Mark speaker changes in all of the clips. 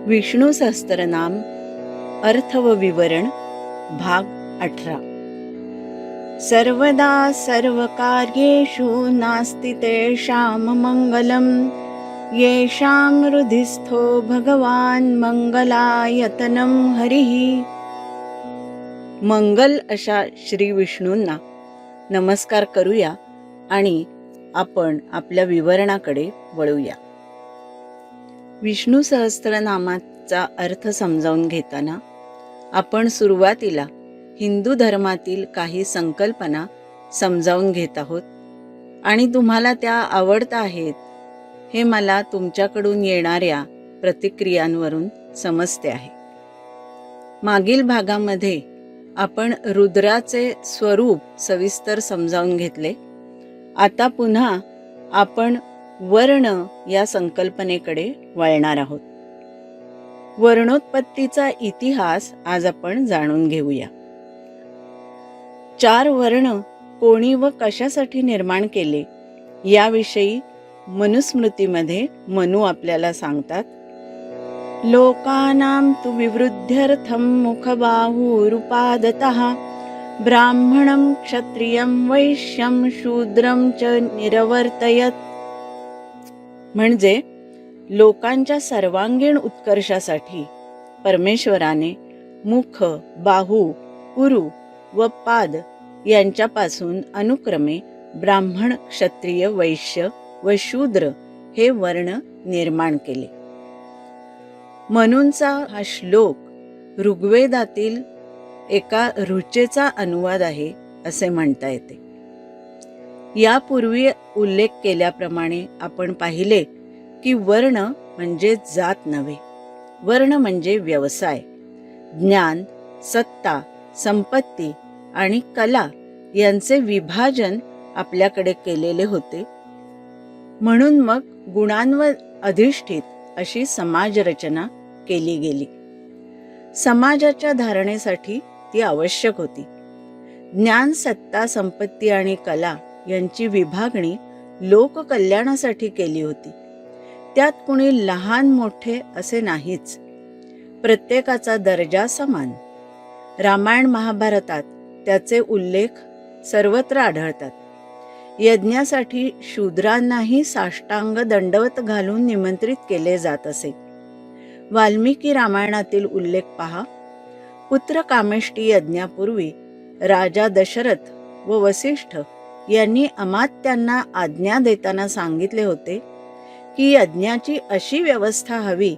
Speaker 1: विष्णू सहस्त्रनाम अर्थ व विवरण भाग 18। सर्वदा सर्वकार्येषु नास्ति तेषां मंगलम येषां हृदिस्थो भगवान मंगलायतनम हरिः। मंगल अशा श्री विष्णूंना नमस्कार करूया आणि आपण आपल्या विवरणाकडे वळूया। विष्णू सहस्त्रनामाचा अर्थ समजावून घेताना आपण सुरुवातीला हिंदू धर्मातील काही संकल्पना समजावून घेत आहोत आणि तुम्हाला त्या आवडत आहेत हे मला तुमच्याकडून येणाऱ्या प्रतिक्रियांवरून समजते आहे। मागील भागामध्ये आपण रुद्राचे स्वरूप सविस्तर समजावून घेतले। आता पुन्हा आपण वर्ण या संकल्पनेकडे वळणार आहोत। वर्णोत्पत्तीचा इतिहास आज आपण जाणून घेऊया। 4 वर्ण कोणी व कशासाठी निर्माण केले याविषयी मनुस्मृतीमध्ये मनु आपल्याला सांगतात। लोकानां तु विवृद्ध्यर्थं मुखबाहुरुपादतः ब्राह्मणं क्षत्रियं वैश्यं शूद्रं च निरवर्तयत्। म्हणजे लोकांच्या सर्वांगीण उत्कर्षासाठी परमेश्वराने मुख, बाहू, उरु व पाद यांच्यापासून अनुक्रमे ब्राह्मण, क्षत्रिय, वैश्य व शूद्र हे वर्ण निर्माण केले। मनूंचा हा श्लोक ऋग्वेदातील एका ऋचेचा अनुवाद आहे असे म्हणता येते। यापूर्वी उल्लेख केल्याप्रमाणे आपण पाहिले की वर्ण म्हणजे जात नव्हे, वर्ण म्हणजे व्यवसाय, ज्ञान, सत्ता, संपत्ती आणि कला यांचे विभाजन आपल्याकडे केलेले होते। म्हणून मग गुणांवर अधिष्ठित अशी समाज रचना केली गेली। समाजाच्या धारणेसाठी ती आवश्यक होती। ज्ञान, सत्ता, संपत्ती आणि कला यांची विभागणी लोककल्याणासाठी केली होती। त्यात कुणी लहान मोठे असे नाहीच, प्रत्येकाचा दर्जा समान। रामायण महाभारतात त्याचे उल्लेख सर्वत्र आढळतात। यज्ञासाठी शूद्रांनाही साष्टांग दंडवत घालून निमंत्रित केले जात असे। वाल्मिकी रामायणातील उल्लेख पहा। पुत्र कामेष्टी यज्ञापूर्वी राजा दशरथ व वसिष्ठ यांनी अमात्यांना आज्ञा देताना सांगितले होते की यज्ञाची अशी व्यवस्था हवी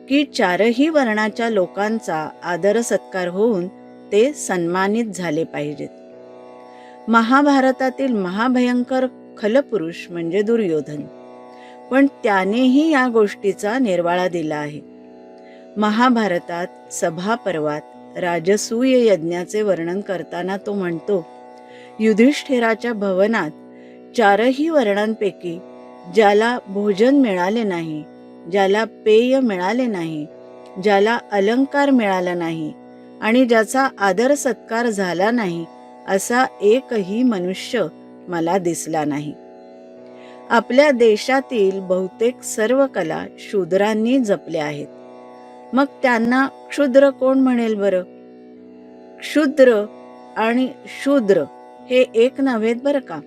Speaker 1: की 4ही वर्णाच्या लोकांचा आदर सत्कार होऊन ते सन्मानित झाले पाहिजेत। महाभारतातील महाभयंकर खलपुरुष म्हणजे दुर्योधन, पण त्यानेही या गोष्टीचा निर्वाळा दिला आहे। महाभारतात सभापर्वात राजसूय यज्ञाचे वर्णन करताना तो म्हणतो, युधिष्ठिराच्या भवनात 4ही वर्णांपैकी ज्याला भोजन मिळाले नाही, ज्याला पेय मिळाले नाही, ज्याला अलंकार मिळाला नाही आणि ज्याचा आदर सत्कार झाला नाही असा एकही मनुष्य मला दिसला नाही। आपल्या देशातील बहुतेक सर्व कला शूद्रांनी जपल्या आहेत, मग त्यांना क्षुद्र कोण म्हणेल बरं? क्षुद्र आणि शूद्र हे एक नव्हेत बरं का।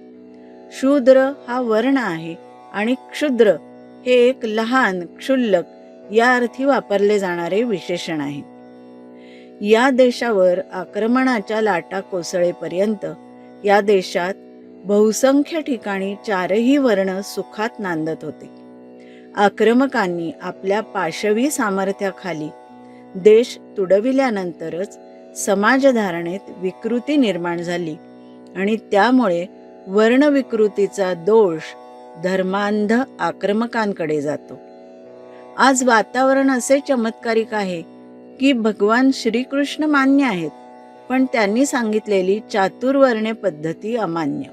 Speaker 1: शूद्र हा वर्ण आहे आणि क्षुद्र हे एक लहान, क्षुल्लक या अर्थी वापरले जाणारे विशेषण आहे। या देशावर आक्रमणाच्या लाटा कोसळेपर्यंत या देशात बहुसंख्य ठिकाणी 4ही वर्ण सुखात नांदत होते। आक्रमकांनी आपल्या पाशवी सामर्थ्याखाली देश तुडविल्यानंतरच समाजधारणेत विकृती निर्माण झाली आणि त्यामुळे वर्णविकृतीचा दोष धर्मांध आक्रमकांकडे जातो। आज वातावरण असे चमत्कारिक आहे की भगवान श्रीकृष्ण मान्य आहेत, पण त्यांनी सांगितलेली चातुर्वर्ण्य पद्धती अमान्य।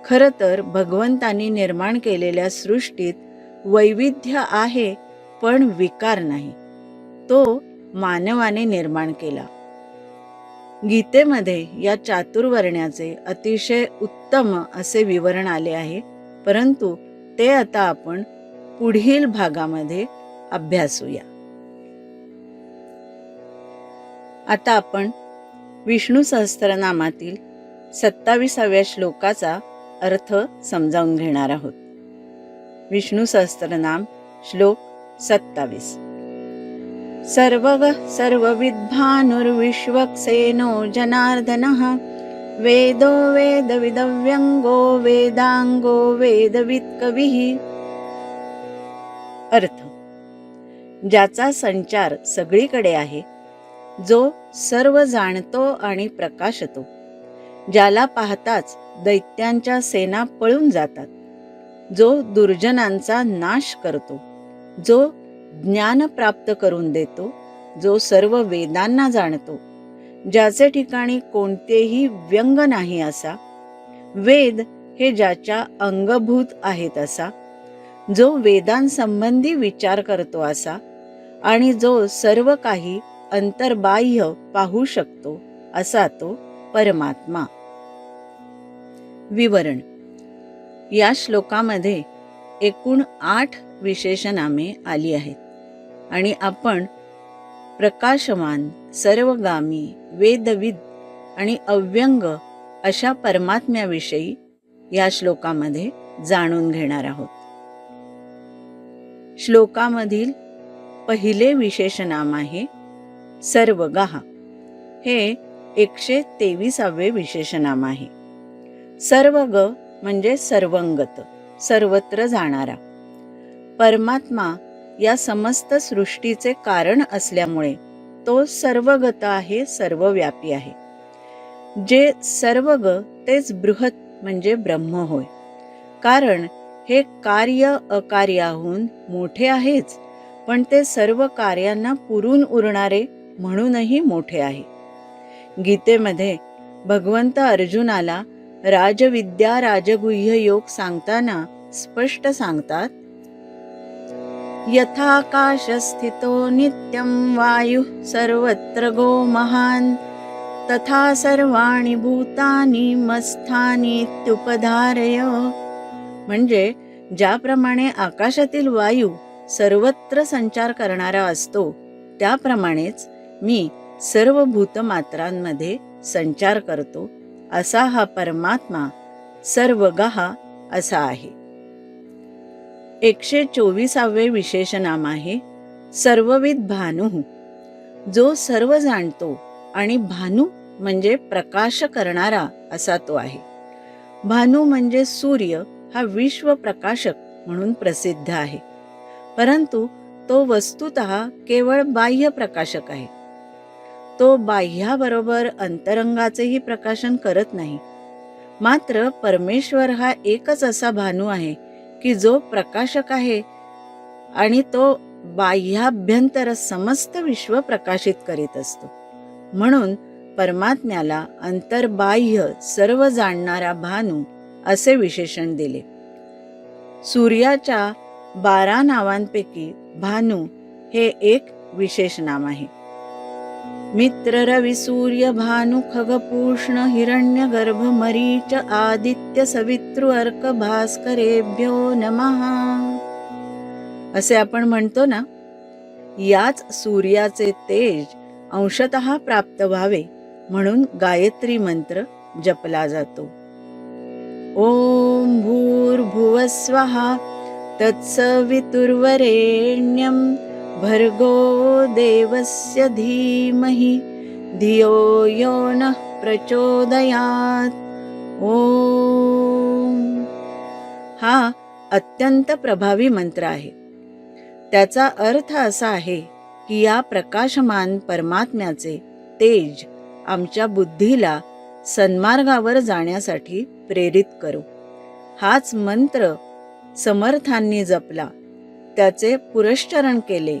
Speaker 1: खरं तर भगवंतांनी निर्माण केलेल्या सृष्टीत वैविध्य आहे पण विकार नाही, तो मानवाने निर्माण केला। गीतेमध्ये या चातुर्वर्ण्याचे अतिशय उत्तम असे विवरण आले आहे, परंतु ते आता आपण पुढील भागामध्ये अभ्यासूया। आता आपण विष्णू सहस्त्रनामातील 27व्या श्लोकाचा अर्थ समजावून घेणार आहोत. विष्णू सहस्त्रनाम श्लोक 27. सर्वगः सर्वविद्भानुर्विश्वक्सेनो जनार्दनः वेदो वेदविदव्यंगो वेदांगो वेदवित्कविः. अर्थ: ज्याचा संचार सगळीकडे आहे, जो सर्व जाणतो आणि प्रकाशतो, ज्याला पाहताच दैत्यांच्या सेना पळून जातात, जो दुर्जनांचा नाश करतो, जो ज्ञान प्राप्त करून देतो, जो सर्व वेदांना जाणतो, ज्याचे ठिकाणी कोणतेही व्यंग नाही असा, वेद हे ज्याच्या अंगभूत आहेत असा, जो वेदांसंबंधी विचार करतो असा, आणि जो सर्व काही अंतर्बाह्य पाहू शकतो असा तो परमात्मा. विवरण: या श्लोकामध्ये एकूण 8 विशेषनामे आली आहेत आणि आपण प्रकाशमान, सर्वगामी, वेदविद आणि अव्यंग अशा परमात्म्याविषयी या श्लोकामध्ये जाणून घेणार आहोत. श्लोकामधील पहिले विशेषनाम आहे सर्वगः. हे 123वे विशेषनाम आहे. सर्वग म्हणजे सर्वंगत, सर्वत्र जाणारा. परमात्मा या समस्त सृष्टीचे कारण असल्यामुळे तो सर्वगत आहे, सर्वव्यापी आहे. जे सर्वग तेच बृहत म्हणजे ब्रह्म होय. कारण हे कार्य अकार्याहून मोठे आहेच, पण ते सर्व कार्यांना पुरून उरणारे म्हणूनही मोठे आहे. गीतेमध्ये भगवंत अर्जुनाला राजविद्या राजगुह्य योग सांगताना स्पष्ट सांगतात, यथाकाशस्थितो नित्यं वायुः सर्वत्र गो महान् तथा सर्वाणि भूतानि मत्स्थानीत्युपधारय. म्हणजे ज्याप्रमाणे आकाशातील वायू सर्वत्र संचार करणारा असतो, त्याप्रमाणेच मी सर्व भूतमात्रांमध्ये संचार करतो असा हा परमात्मा सर्वगः असा आहे. 124वे विशेषनाम आहे सर्वविद भानुः. जो सर्व जाणतो आणि भानु म्हणजे प्रकाश करणारा असा तो आहे. भानु म्हणजे सूर्य हा विश्व प्रकाशक म्हणून प्रसिद्ध आहे, परंतु तो वस्तुतः केवळ बाह्य प्रकाशक आहे. तो बाह्याबरोबर अंतरंगाचेही प्रकाशन करत नाही. मात्र परमेश्वर हा एकच असा भानु आहे की जो प्रकाशक आहे आणि तो बाह्याभ्यंतर समस्त विश्व प्रकाशित करीत असतो. म्हणून परमात्म्याला अंतर्बाह्य सर्व जाणणारा भानु असे विशेषण दिले. सूर्याच्या 12 नावांपैकी भानु हे एक विशेष नाम आहे. मित्र रवि सूर्य भानु खगपूष्ण हिरण्य गर्भ मरीच आदित्य सवितृ अर्क भास्करेभ्यो नमः असे आपण म्हणतो ना. याच सूर्याचे तेज अंशतः प्राप्त व्हावे म्हणून गायत्री मंत्र जपला जातो. ओम भूर्भुवस्वः तत्सवितुर्वरेण्यं भर्गो देवस्य धीमहि धियो यो नः प्रचोदयात्. ओम हा अत्यंत प्रभावी मंत्र आहे. त्याचा अर्थ असा आहे की या प्रकाशमान परमात्म्याचे तेज आमच्या बुद्धीला सन्मार्गावर जाण्यासाठी प्रेरित करो. हाच मंत्र समर्थांनी जपला, त्याचे पुरश्चरण केले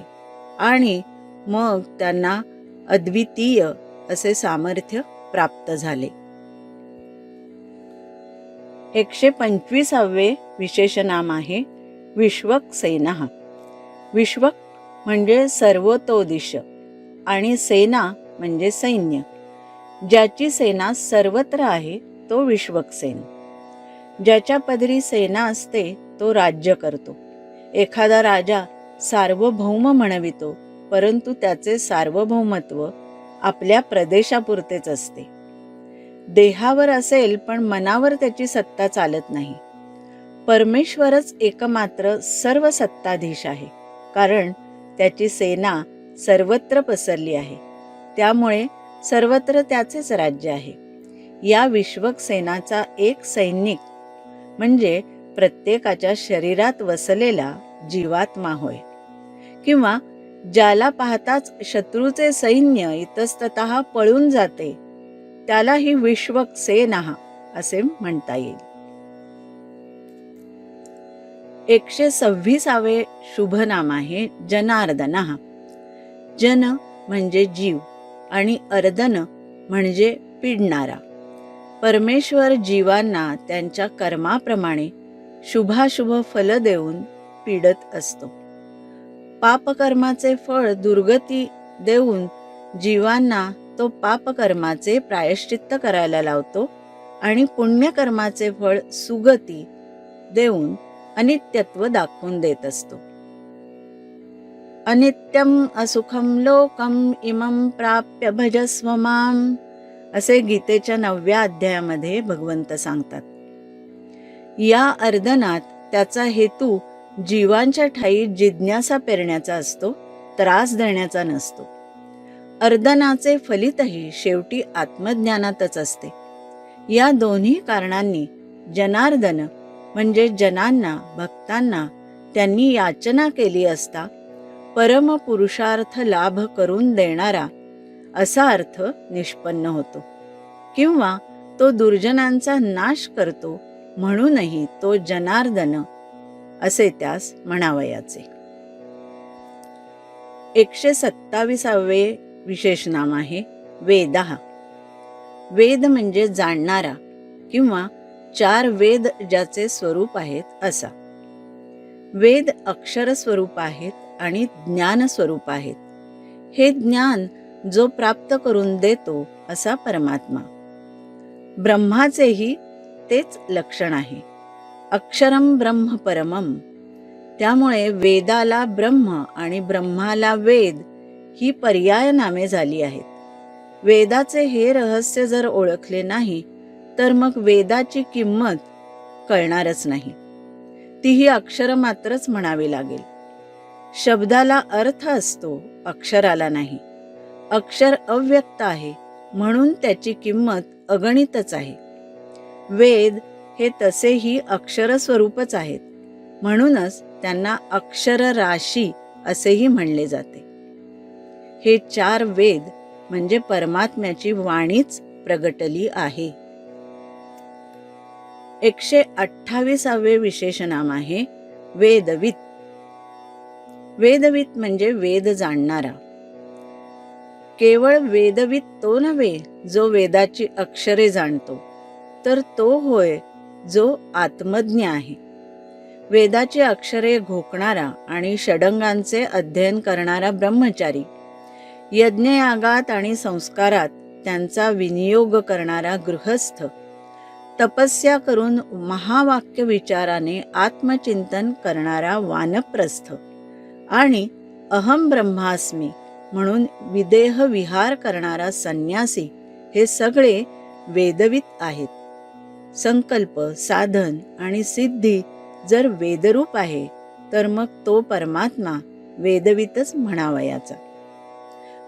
Speaker 1: आणि मग त्यांना अद्वितीय असे सामर्थ्य प्राप्त झाले. 125वे विशेषनाम आहे विश्वक्सेनः. विश्वक म्हणजे सर्वतोदिश आणि सेना म्हणजे सैन्य. ज्याची सेना सर्वत्र आहे तो विश्वक्सेन. ज्याच्या पदरी सेना असते तो राज्य करतो. एखादा राजा सार्वभौम म्हणवितो, परंतु त्याचे सार्वभौमत्व आपल्या प्रदेशापुरतेच असते. देहावर असेल पण मनावर त्याची सत्ता चालत नाही. परमेश्वरच एकमात्र सर्व सत्ताधीश आहे, कारण त्याची सेना सर्वत्र पसरली आहे. त्यामुळे सर्वत्र त्याचेच राज्य आहे. या विश्वक सेनाचा एक सैनिक म्हणजे प्रत्येकाच्या शरीरात वसलेला जीवात्मा होय, किंवा ज्याला पाहताच शत्रूचे सैन्य इतस्ततः पळून जाते त्याला ही विश्वक सेना असे म्हणता येईल. 126वे शुभ नाम आहे जनार्दनः. जन म्हणजे जीव आणि अर्दन म्हणजे पिडणारा. परमेश्वर जीवांना त्यांच्या कर्माप्रमाणे शुभाशुभ फल देऊन पीडत असतो. पापकर्माचे फळ दुर्गती देऊन जीवांना तो पापकर्माचे प्रायश्चित्त करायला लावतो आणि पुण्यकर्माचे फळ सुगती देऊन अनित्यत्व दाखवून देत असतो. अनित्यम असुखम लोकम इमं प्राप्य भजस्व माम असे गीतेच्या 9व्या अध्यायामध्ये भगवंत सांगतात. या अर्दनात त्याचा हेतू जीवांच्या ठायी जिज्ञासा पेरण्याचा असतो, त्रास देण्याचा नसतो. अर्दनाचे फलितही शेवटी आत्मज्ञानातच असते. या दोन्ही कारणांनी जनार्दन म्हणजे जनांना, भक्तांना त्यांनी याचना केली असता परम पुरुषार्थ लाभ करून देणारा असा अर्थ निष्पन्न होतो, किंवा तो दुर्जनांचा नाश करतो म्हणूनही तो जनार्दन असे त्यास म्हणावयाचे. 127वे विशेष नाम आहे वेदः. वेद म्हणजे जाणणारा, किंवा 4 वेद ज्याचे स्वरूप आहेत असा. वेद अक्षर स्वरूप आहेत आणि ज्ञान स्वरूप आहेत. हे ज्ञान जो प्राप्त करून देतो असा परमात्मा. ब्रह्माचेही तेच लक्षण आहे. अक्षरम ब्रह्म परमम. त्यामुळे वेदाला ब्रह्म आणि ब्रह्माला वेद ही पर्याय नामे झाली आहेत. वेदाचे हे रहस्य जर ओळखले नाही तर मग वेदाची किंमत कळणारच नाही. तीही अक्षर मात्रच म्हणावी लागेल. शब्दाला अर्थ असतो, अक्षराला नाही. अक्षर अव्यक्त आहे म्हणून त्याची किंमत अगणितच आहे. वेद हे तसेही अक्षर स्वरूपच आहेत, म्हणूनच त्यांना अक्षर राशी असेही म्हणले जाते. हे 4 वेद म्हणजे परमात्म्याची वाणीच प्रगटली आहे. 128वे विशेष नाम आहे वेदवित. वेदवित म्हणजे वेद जाणणारा. केवळ वेदवित तो नव्हे जो वेदाची अक्षरे जाणतो, तर तो होय जो आत्मज्ञ आहे. वेदाची अक्षरे घोकणारा आणि षडंगांचे अध्ययन करणारा ब्रह्मचारी, यज्ञयागात आणि संस्कारात त्यांचा विनियोग करणारा गृहस्थ, तपस्या करून महावाक्य विचाराने आत्मचिंतन करणारा वानप्रस्थ आणि अहम ब्रह्मास्मी म्हणून विदेह विहार करणारा संन्यासी हे सगळे वेदवित आहेत. संकल्प, साधन आणि सिद्धी जर वेदरूप आहे तर मग तो परमात्मा वेदवितच म्हणावयाचा.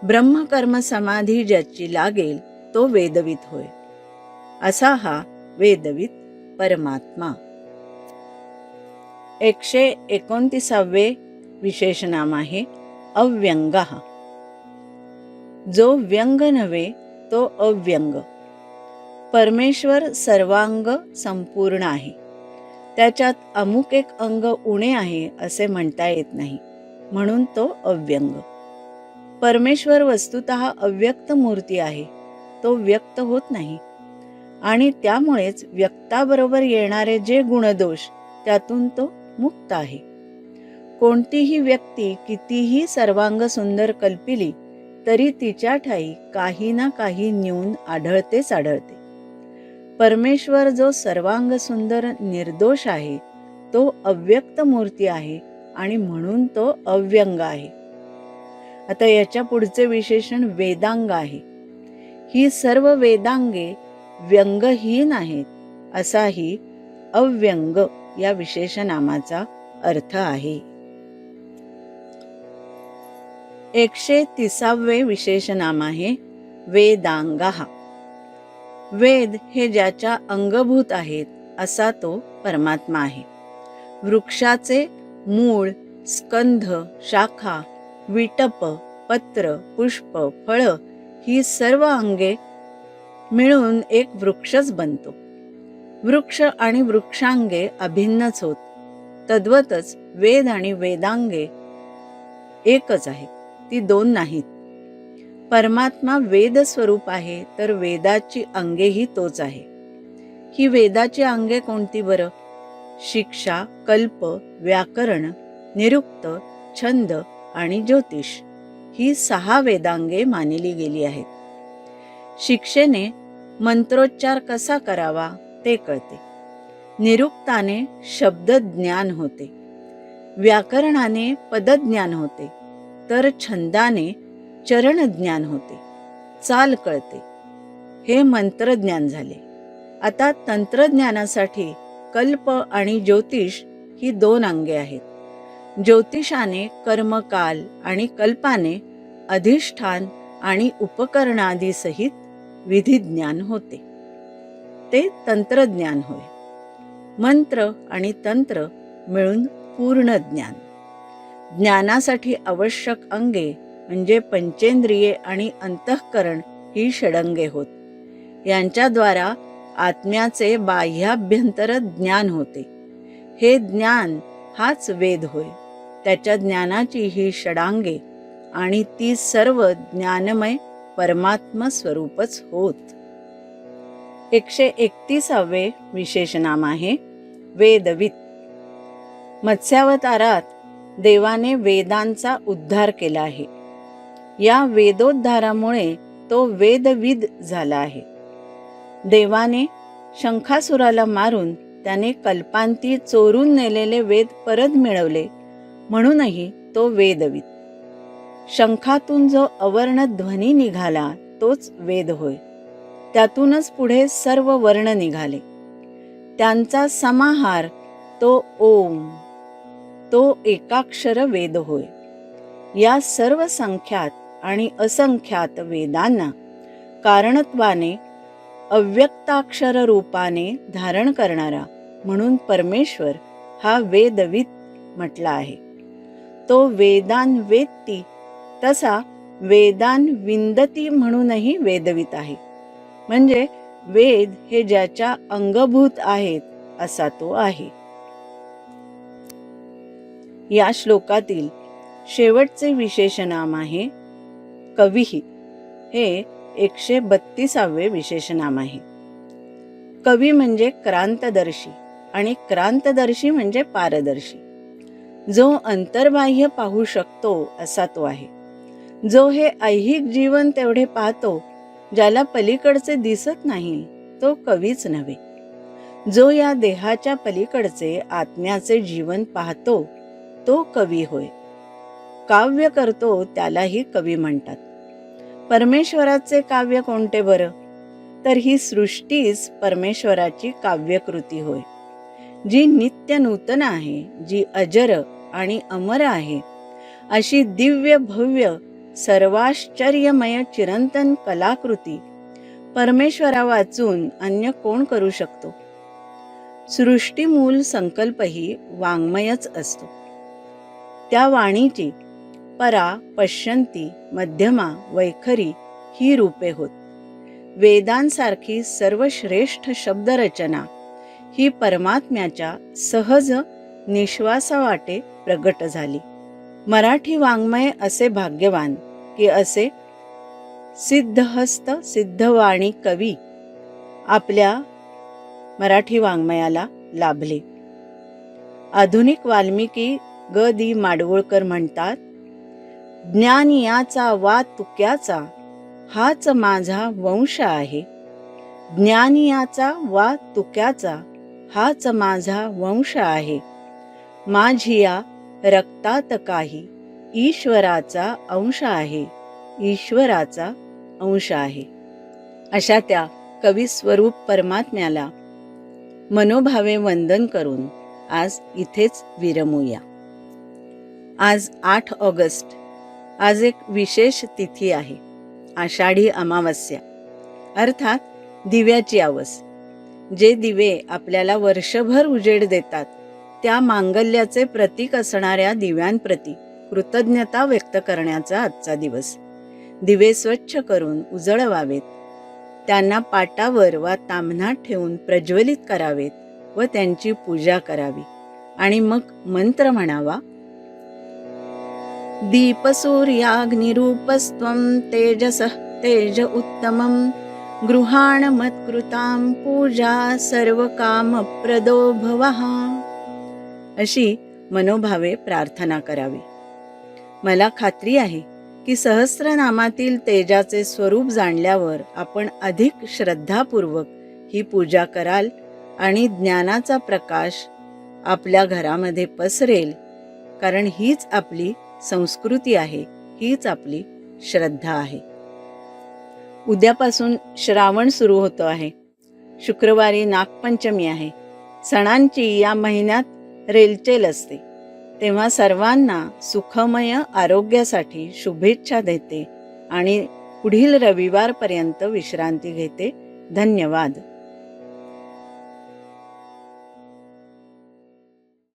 Speaker 1: ब्रह्मकर्म समाधी ज्याची लागेल तो वेदवित होय. असा हा वेदवित परमात्मा. 129वे विशेष नाम आहे अव्यंगः. जो व्यंग नव्हे तो अव्यंग. परमेश्वर सर्वांग संपूर्ण आहे. त्याच्यात अमुक एक अंग उणे आहे असे म्हणता येत नाही, म्हणून तो अव्यंग. परमेश्वर वस्तुतः अव्यक्त मूर्ती आहे, तो व्यक्त होत नाही. आणि त्यामुळेच व्यक्ताबरोबर येणारे जे गुणदोष त्यातून तो मुक्त आहे. कोणतीही व्यक्ती कितीही सर्वांग सुंदर कल्पिली तरी तिच्या ठाई काही ना काही न्यून आढळतेच आढळते. परमेश्वर जो सर्वांग सुंदर निर्दोष आहे तो अव्यक्त मूर्ती आहे आणि म्हणून तो अव्यंग आहे. आता याच्या पुढचे विशेषण वेदांग आहे. ही सर्व वेदांगे व्यंगहीन आहेत, असाही अव्यंग या विशेषनामाचा अर्थ आहे. 130वे विशेषनाम आहे वेदांगाः. वेद हे ज्याच्या अंगभूत आहेत असा तो परमात्मा आहे. वृक्षाचे मूळ, स्कंध, शाखा, विटप, पत्र, पुष्प, फळ ही सर्व अंगे मिळून एक वृक्षच बनतो. वृक्ष आणि वृक्षांगे अभिन्नच होत. तद्वतच वेद आणि वेदांगे एकच आहेत, ती दोन नाहीत. परमात्मा वेद स्वरूप आहे, तर वेदाची अंगेही तोच आहे. ही वेदाची अंगे कोणती बरं? शिक्षा, कल्प, व्याकरण, निरुक्त, छंद आणि ज्योतिष ही 6 वेदांगे मानली गेली आहेत. शिक्षेने मंत्रोच्चार कसा करावा ते कळते. निरुक्ताने शब्दज्ञान होते. व्याकरणाने पदज्ञान होते. तर छंदाने चरणज्ञान होते, चाल कळते. हे मंत्रज्ञान झाले. आता तंत्रज्ञानासाठी कल्प आणि ज्योतिष ही 2 अंगे आहेत. ज्योतिषाने कर्मकाल आणि कल्पाने अधिष्ठान आणि उपकरणादी विधिज्ञान होते, ते तंत्रज्ञान होय. मंत्र आणि तंत्र मिळून पूर्ण ज्ञान. ज्ञानासाठी आवश्यक अंगे म्हणजे पंचेंद्रिये आणि अंतःकरण ही षडंगे होत. यांच्याद्वारा आत्म्याचे बाह्याभ्यंतर ज्ञान होते. हे ज्ञान हाच वेद होय. त्याच्या ज्ञानाची ही षडांगे आणि ती सर्व ज्ञानमय परमात्म स्वरूपच होत. 131वे विशेषनाम आहे वेदवित. मत्स्यावतारात देवाने वेदांचा उद्धार केला आहे. या वेदोद्धारामुळे तो वेदविद झाला आहे. देवाने शंखासुराला मारून त्याने कल्पांती चोरून नेलेले वेद परत मिळवले, म्हणूनही तो वेदविद. शंखातून जो अवर्ण ध्वनी निघाला तोच वेद होय. त्यातूनच पुढे सर्व वर्ण निघाले. त्यांचा समाहार तो ओम, तो एकाक्षर वेद होय. या सर्व संख्यात आणि असंख्यात वेदांना कारणत्वाने अव्यक्ताक्षर रूपाने धारण करणारा म्हणून परमेश्वर हा वेदविद म्हटला आहे. तो वेदान वेत्ती, तसा वेदान विंदती म्हणूनही वेदवित आहे. म्हणजे वेद हे ज्याच्या अंगभूत आहेत असा तो आहे. या श्लोकातील शेवटचे विशेषनाम आहे कविः. हे 132वे विशेषनाम आहे. कवी म्हणजे क्रांतदर्शी आणि क्रांतदर्शी म्हणजे पारदर्शी. जो अंतर्बाह्य पाहू शकतो असा तो आहे. जो हे ऐहिक जीवन तेवढे पाहतो, ज्याला पलीकडचे दिसत नाही, तो कवीच नव्हे. जो या देहाच्या पलीकडचे आत्म्याचे जीवन पाहतो तो कवी होय. काव्य करतो त्यालाही कवी म्हणतात. परमेश्वराचे काव्य कोणते बरं? तर ही सृष्टीच परमेश्वराची काव्यकृती होय, जी नित्य नूतन आहे, जी अजर आणि अमर आहे. अशी दिव्य भव्य सर्वाश्चर्यमय चिरंतन कलाकृती परमेश्वरा वाचून अन्य कोण करू शकतो? सृष्टीमूल संकल्पही वाङ्मयच असतो. त्या वाणीची परा, पश्यंती, मध्यमा, वैखरी ही रूपे होत. वेदांसारखी सर्वश्रेष्ठ शब्दरचना ही परमात्म्याच्या सहज निश्वासावाटे प्रगट झाली. मराठी वाङ्मय असे भाग्यवान की असे सिद्धहस्त सिद्धवाणी कवी आपल्या मराठी वाङ्मयाला लाभले. आधुनिक वाल्मिकी ग दी माडगुळकर म्हणतात, ज्ञान याचा वा तुक्याचा हाच माझा वंश आहे. ज्ञान याचा वा तुक्याचा हाच माझा वंश आहे. माझी या रक्तात काही ईश्वराचा अंश आहे, ईश्वराचा अंश आहे. अशा त्या कविस्वरूप परमात्म्याला मनोभावे वंदन करून आज इथेच विरमूया. आज 8 ऑगस्ट. आज एक विशेष तिथी आहे, आषाढी अमावस्या, अर्थात दिव्याची आवस. जे दिवे आपल्याला वर्षभर उजेड देतात, त्या मांगल्याचे प्रतीक असणाऱ्या दिव्यांप्रती कृतज्ञता व्यक्त करण्याचा आजचा दिवस. दिवे स्वच्छ करून उजळवावेत, त्यांना पाटावर वा ताम्हनात ठेवून प्रज्वलित करावेत व त्यांची पूजा करावी आणि मग मंत्र म्हणावा. दीपसूर्याग्निरूपस्त्वं तेजसः तेज उत्तमं गृहाण मत्कृतां पूजा सर्वकामप्रदो भवः. अशी मनोभावे प्रार्थना करावी. मला खात्री आहे की सहस्रनामातील तेजाचे स्वरूप जाणल्यावर आपण अधिक श्रद्धापूर्वक ही पूजा कराल आणि ज्ञानाचा प्रकाश आपल्या घरामध्ये पसरेल, कारण हीच आपली संस्कृती आहे, हीच आपली श्रद्धा आहे. उद्यापासून श्रावण सुरू होतो आहे. शुक्रवारी नागपंचमी आहे. सणांची या महिन्यात रेलचेल असते. तेव्हा सर्वांना सुखमय आरोग्यासाठी शुभेच्छा देते आणि पुढील रविवारपर्यंत विश्रांती घेते. धन्यवाद.